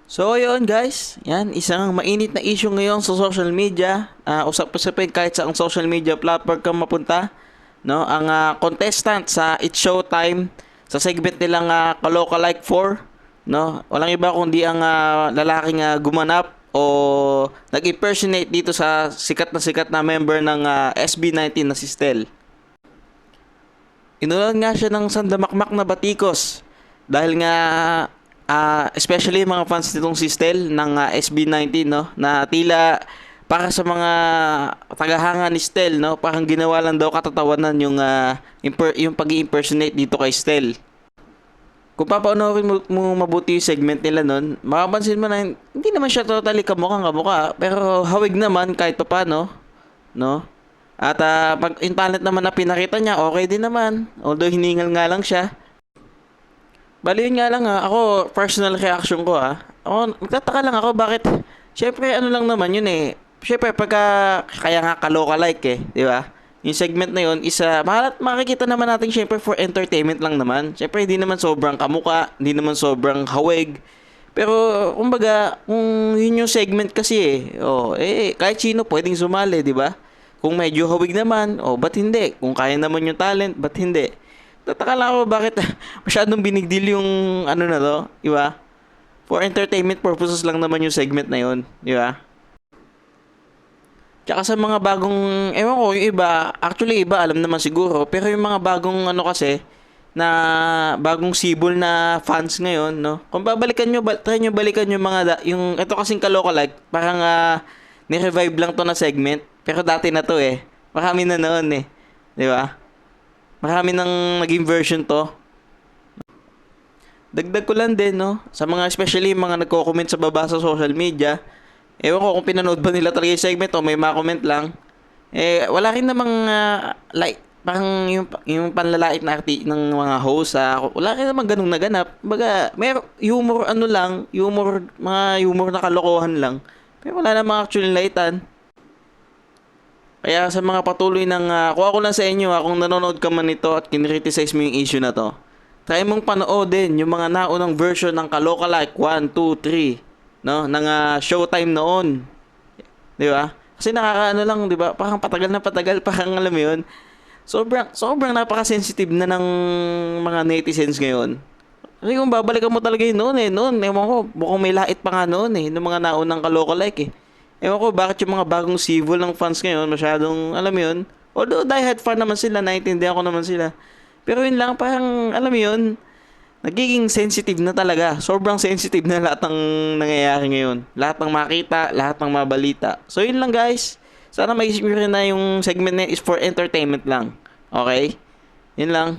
So yun guys, yan isang mainit na issue ngayon sa social media. Usap-usapin kahit sa ang social media platform kang mapunta, no? Ang contestant sa It's Showtime sa segment nilang Kaloka Like 4, no? Walang iba kundi ang lalaking gumanap o nag-impersonate dito sa sikat na member ng SB19 na si Stel. Inulan nga siya ng sandamakmak na batikos dahil nga especially yung mga fans nitong si Stel ng SB19, no, na tila para sa mga tagahanga ni Stel, no, parang ginawa lang daw katatawanan yung yung pag-impersonate dito kay Stel. Kung papanoorin mo mabuti yung segment nila nun, makapansin mo na hindi naman siya totally kamukha, pero hawig naman kahit pa paano, no? At pag in talent naman na pinakita niya, okay din naman. Although hiningal nga lang siya. Bali yun nga lang ako personal reaction ko Ako, nagtataka lang ako bakit, syempre ano lang naman yun eh. Syempre pagka, kaya nga kaloka like eh, di ba? Yung segment na yun, makikita naman natin syempre for entertainment lang naman. Syempre hindi naman sobrang kamuka, hindi naman sobrang hawig. Pero kumbaga, kung yun yung segment kasi kahit sino pwedeng sumali, di ba? Kung medyo hawig naman, ba't hindi? Kung kaya naman yung talent, ba't hindi? Tataka lang ako bakit masyadong binigdil yung ano na to, di ba? For entertainment purposes lang naman yung segment na yun, di ba? Tsaka sa mga bagong, ewan ko, yung iba, actually iba alam naman siguro, pero yung mga bagong ano kasi, na bagong sibol na fans ngayon, no? Kung babalikan nyo, try nyo balikan yung yung, ito kasing kaloka like, parang ni-revive lang to na segment, pero dati na to eh. Marami na noon eh, di ba? Marami nang naging version to. Dagdag ko lang din, no? Sa mga especially mga nagko-comment sa baba sa social media. Ewan ko kung pinanood ba nila talaga yung segment o may mga comment lang. Wala rin namang like parang yung panlalait na ng mga host wala rin namang ganung naganap. Baga, may humor ano lang, mga humor na kalokohan lang. Pero wala namang actual laitan. Kaya sa mga patuloy kung ako lang sa inyo kung nanonood ka man nito at kinriticize mo yung issue na to, try mong panoodin yung mga naunang version ng Kaloka Like 1, 2, 3, no? Ng Showtime noon. Di ba? Kasi nakakaano lang, di ba? Parang patagal na patagal, parang alam mo yun. Sobrang napaka-sensitive na ng mga netizens ngayon. Kasi kung babalikan mo talaga yun noon, ewan ko, mukhang may lait pa nga noon ng mga naunang Kaloka Like eh. Ewan ko bakit yung mga bagong civil ng fans ngayon masyadong, alam mo yun, although diehard fan naman sila, naiintindihan ko naman sila. Pero yun lang, parang, alam mo yun, nagiging sensitive na talaga. Sobrang sensitive na lahat ng nangyayari ngayon. Lahat ng makita, lahat ng mabalita. So yun lang guys. Sana maisip nyo rin na yung segment na is for entertainment lang. Okay? Yun lang.